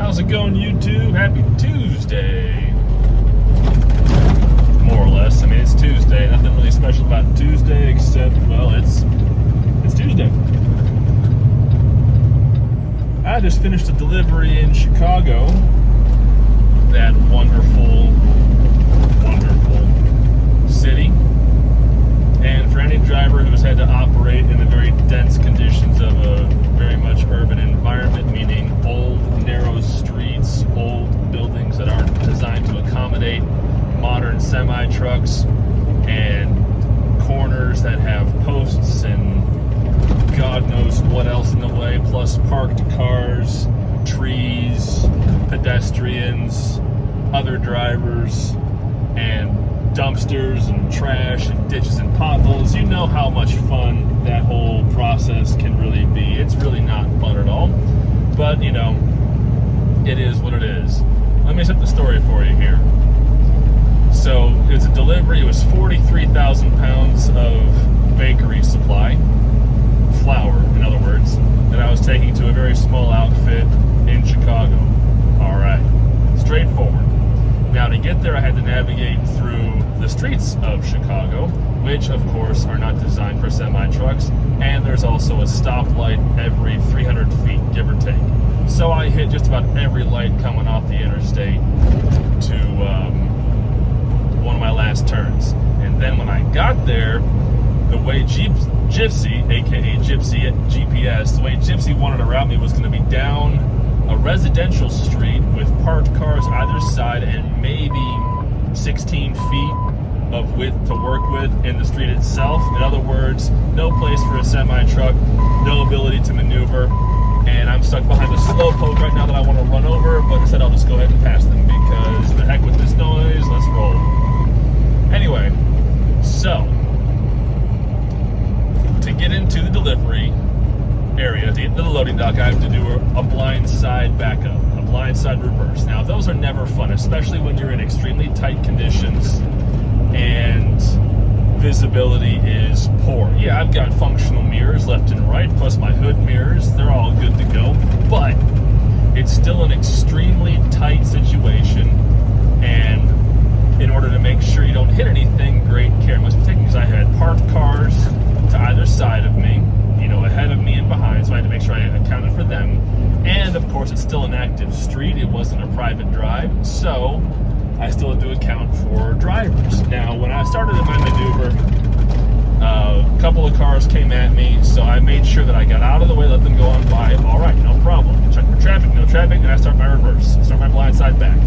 How's it going, YouTube? Happy Tuesday. More or less. I mean, it's Tuesday. Nothing really special about Tuesday except, well, it's Tuesday. I just finished a delivery in Chicago. That wonderful, wonderful city. And for any driver who's had to operate in the very dense conditions of a very much urban environment, meaning old, narrow streets, old buildings that aren't designed to accommodate modern semi-trucks, and corners that have posts and God knows what else in the way, plus parked cars, trees, pedestrians, other drivers, and dumpsters and trash and ditches and potholes. You know how much fun that whole process can really be. It's really not fun at all, but you know, it is what it is. Let me set the story for you here. So it's a delivery. It was 43,000 pounds of bakery supply, flour in other words, that I was taking to a very small outfit in Chicago. All right, straightforward. Now, to get there, I had to navigate through the streets of Chicago, which, of course, are not designed for semi-trucks, and there's also a stoplight every 300 feet, give or take. So I hit just about every light coming off the interstate to one of my last turns. And then when I got there, the way Gypsy, aka Gypsy GPS, the way Gypsy wanted to route me was going to be down a residential street with parked cars either side and maybe 16 feet of width to work with in the street itself. In other words, no place for a semi-truck, no ability to maneuver, and I'm stuck behind a slow poke right now that I want to run over, but instead I'll just go ahead and pass them because the heck with this noise, let's roll. Anyway, so to get into the delivery area, to get to the loading dock, I have to do a blind side backup, a blind side reverse. Now, those are never fun, especially when you're in extremely tight conditions and visibility is poor. Yeah, I've got functional mirrors left and right, plus my hood mirrors. They're all good to go, but it's still an extremely tight situation, and in order to make sure you don't hit anything, great care must be taken, because I had parked cars to either side of me, you know, ahead of me and behind, so I had to make sure I accounted for them. And of course, it's still an active street. It wasn't a private drive, so I still had to account for drivers. Now, when I started in my maneuver, a couple of cars came at me, so I made sure that I got out of the way, let them go on by. All right, no problem. Check for traffic, no traffic, and I start my reverse. I start my blind side back.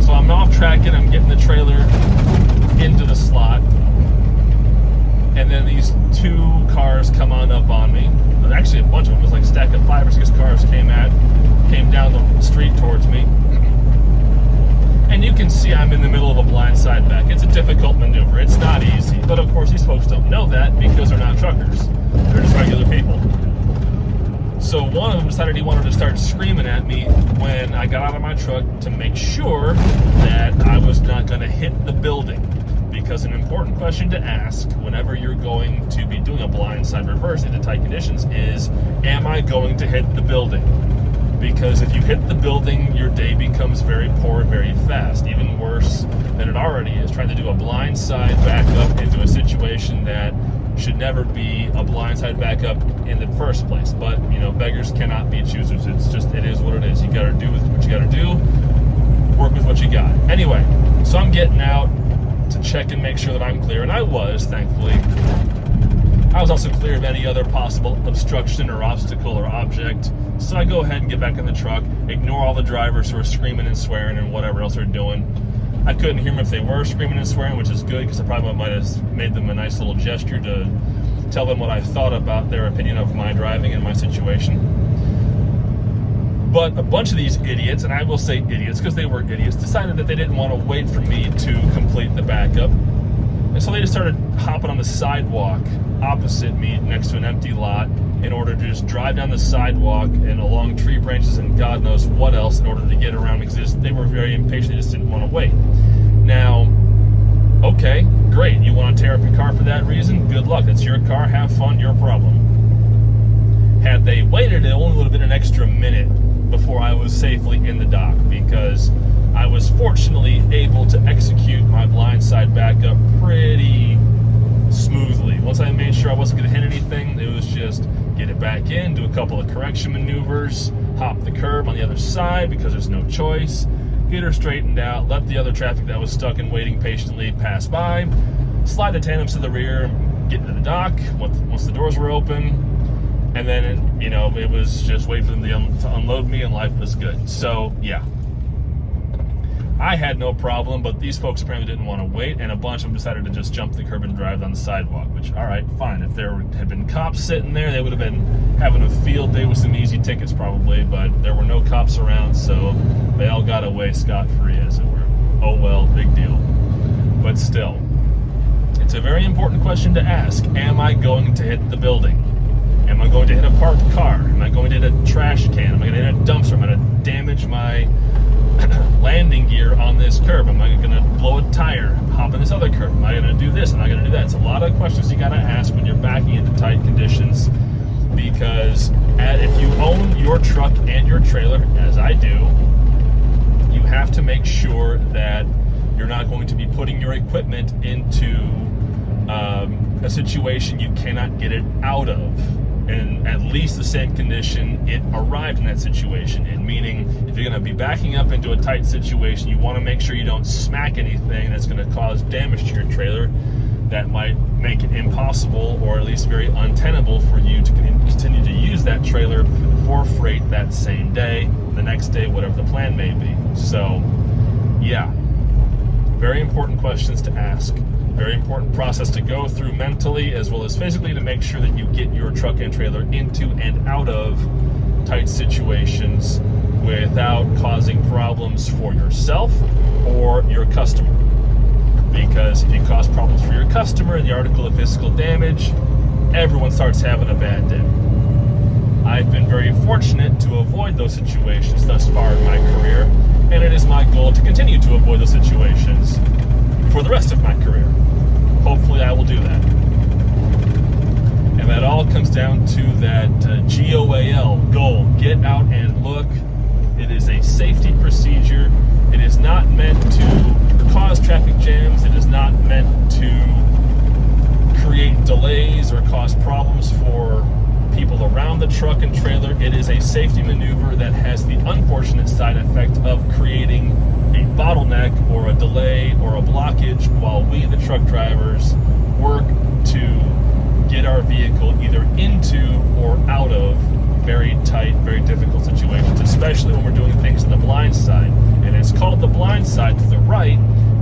So I'm off tracking, I'm getting the trailer into the slot, and then these two cars come on up on me. Actually, a bunch of them. It was like a stack of 5 or 6 cars came down the street towards me. And you can see I'm in the middle of a blind side back. It's a difficult maneuver. It's not easy. But of course, these folks don't know that because they're not truckers. They're just regular people. So one of them decided he wanted to start screaming at me when I got out of my truck to make sure that I was not going to hit the building. Because an important question to ask whenever you're going to be doing a blindside reverse into tight conditions is, am I going to hit the building? Because if you hit the building, your day becomes very poor very fast, even worse than it already is. Trying to do a blindside backup into a situation that should never be a blindside backup in the first place. But, you know, beggars cannot be choosers. It's just, it is what it is. You got to do what you got to do, work with what you got. Anyway, so I'm getting out to check and make sure that I'm clear, and I was, thankfully. I was also clear of any other possible obstruction or obstacle or object, so I go ahead and get back in the truck, ignore all the drivers who are screaming and swearing and whatever else they're doing. I couldn't hear them if they were screaming and swearing, which is good, because I probably might have made them a nice little gesture to tell them what I thought about their opinion of my driving and my situation. But a bunch of these idiots, and I will say idiots because they were idiots, decided that they didn't want to wait for me to complete the backup. And so they just started hopping on the sidewalk opposite me next to an empty lot in order to just drive down the sidewalk and along tree branches and God knows what else in order to get around me, because they were very impatient. They just didn't want to wait. Now, okay, great. You want to tear up your car for that reason? Good luck. It's your car. Have fun. Your problem. Had they waited, it only would have been an extra minute before I was safely in the dock, because I was fortunately able to execute my blindside backup pretty smoothly. Once I made sure I wasn't going to hit anything, it was just get it back in, do a couple of correction maneuvers, hop the curb on the other side because there's no choice, get her straightened out, let the other traffic that was stuck and waiting patiently pass by, slide the tandems to the rear, get into the dock once the doors were open, and then, it was just wait for them to unload me, and life was good. So, yeah. I had no problem, but these folks apparently didn't want to wait, and a bunch of them decided to just jump the curb and drive on the sidewalk, which, all right, fine. If there had been cops sitting there, they would have been having a field day with some easy tickets probably, but there were no cops around, so they all got away scot-free, as it were. Oh well, big deal. But still, it's a very important question to ask. Am I going to hit the building? Am I going to hit a parked car? Am I going to hit a trash can? Am I going to hit a dumpster? Am I going to damage my landing gear on this curb? Am I going to blow a tire, hop in this other curb? Am I going to do this? Am I going to do that? It's a lot of questions you got to ask when you're backing into tight conditions, because if you own your truck and your trailer, as I do, you have to make sure that you're not going to be putting your equipment into a situation you cannot get it out of. In at least the same condition it arrived in that situation. And meaning, if you're going to be backing up into a tight situation, you want to make sure you don't smack anything that's going to cause damage to your trailer that might make it impossible, or at least very untenable, for you to continue to use that trailer for freight that same day, the next day, whatever the plan may be. So, yeah, very important questions to ask. Very important process to go through mentally as well as physically to make sure that you get your truck and trailer into and out of tight situations without causing problems for yourself or your customer. Because if you cause problems for your customer in the article of physical damage, everyone starts having a bad day. I've been very fortunate to avoid those situations thus far in my career, and it is my goal to continue to avoid those situations for the rest of my career. Hopefully I will do that. And that all comes down to that GOAL, goal, get out and look. It is a safety procedure. It is not meant to cause traffic jams. It is not meant to create delays or cause problems for people around the truck and trailer. It is a safety maneuver that has the unfortunate side effect of creating a bottleneck or a delay or a blockage while we, the truck drivers, work to get our vehicle either into or out of very tight, very difficult situations, especially when we're doing things on the blind side. And it's called the blind side to the right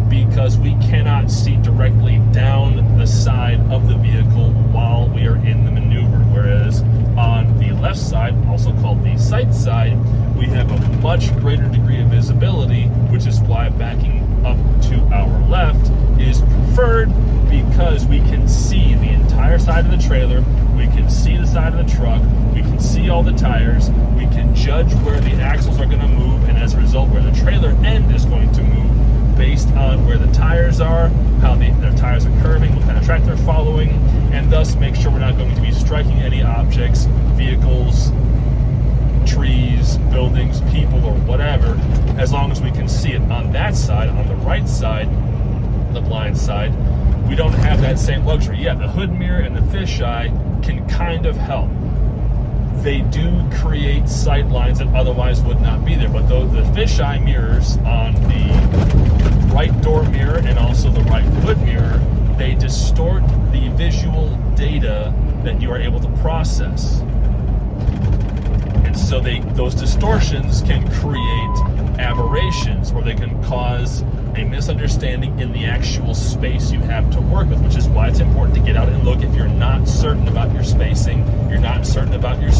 because we cannot see directly down the side of the vehicle while we are in the maneuver. Whereas on the left side, also called the sight side, we have a much greater degree of visibility, which is why backing up to our left is preferred, because we can see the entire side of the trailer, we can see the side of the truck, we can see all the tires, we can judge where the axles are going to move, and as a result where the trailer end is going to move based on where the tires are, how their tires are curving, what kind of track they're following, and thus make sure we're not going to be striking any objects, vehicles, trees, buildings, people, or whatever, as long as we can see it. On that side, on the right side, the blind side, we don't have that same luxury. Yeah, the hood mirror and the fisheye can kind of help. They do create sight lines that otherwise would not be there, but though the fisheye mirrors on the right door mirror and also the right hood mirror, they distort the visual data that you are able to process. And so those distortions can create aberrations, or they can cause a misunderstanding in the actual space you have to work with, which is why it's important to get out and look if you're not certain about your spacing, you're not certain about your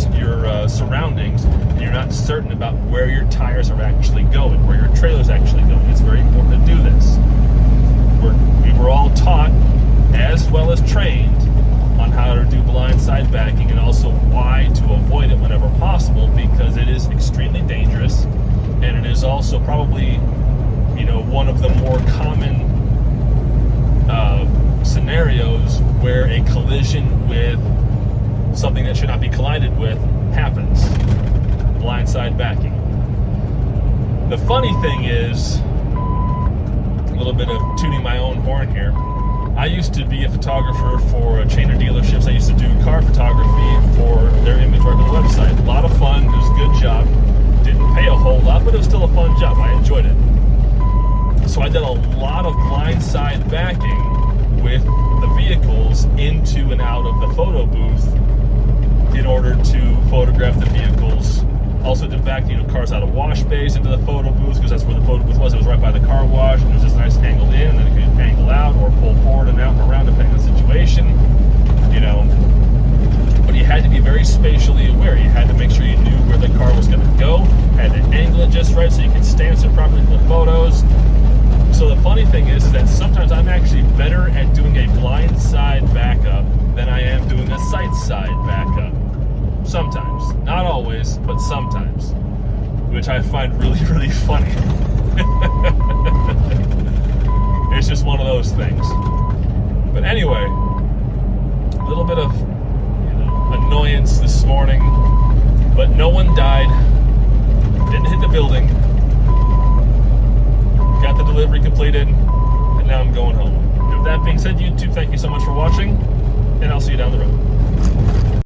surroundings, and you're not certain about where your tires are actually going, where your trailer's actually going. It's very important to do this. We were all taught, as well as trained, on how to do blindside backing, and also why to avoid it whenever possible, because it is extremely dangerous, and it is also probably one of the more common scenarios where a collision with something that should not be collided with happens. Blindside backing. The funny thing is, a little bit of tooting my own horn here, I used to be a photographer for a chain of dealerships. I used to do car photography for their inventory on the website. A lot of fun. It was a good job. Didn't pay a whole lot, but it was still a fun job. I enjoyed it. So I did a lot of blindside backing with the vehicles into and out of the photo booth in order to photograph the vehicles. Also did back, cars out of wash bays into the photo booth, because that's where the photo booth was. It was right by the car wash, and it was just nice angled in, and then it could angle out or pull forward and out and around depending on the situation. But you had to be very spatially aware. You had to make sure you knew where the car was going to go, had to angle it just right so you could stance it properly for the photos. So the funny thing is that sometimes I'm actually better at doing a blind side backup than I am doing a sight side backup. Sometimes. Not always, but sometimes. Which I find really, really funny. It's just one of those things. But anyway, a little bit of annoyance this morning, but no one died. Didn't hit the building. Got the delivery completed, and now I'm going home. With that being said, YouTube, thank you so much for watching, and I'll see you down the road.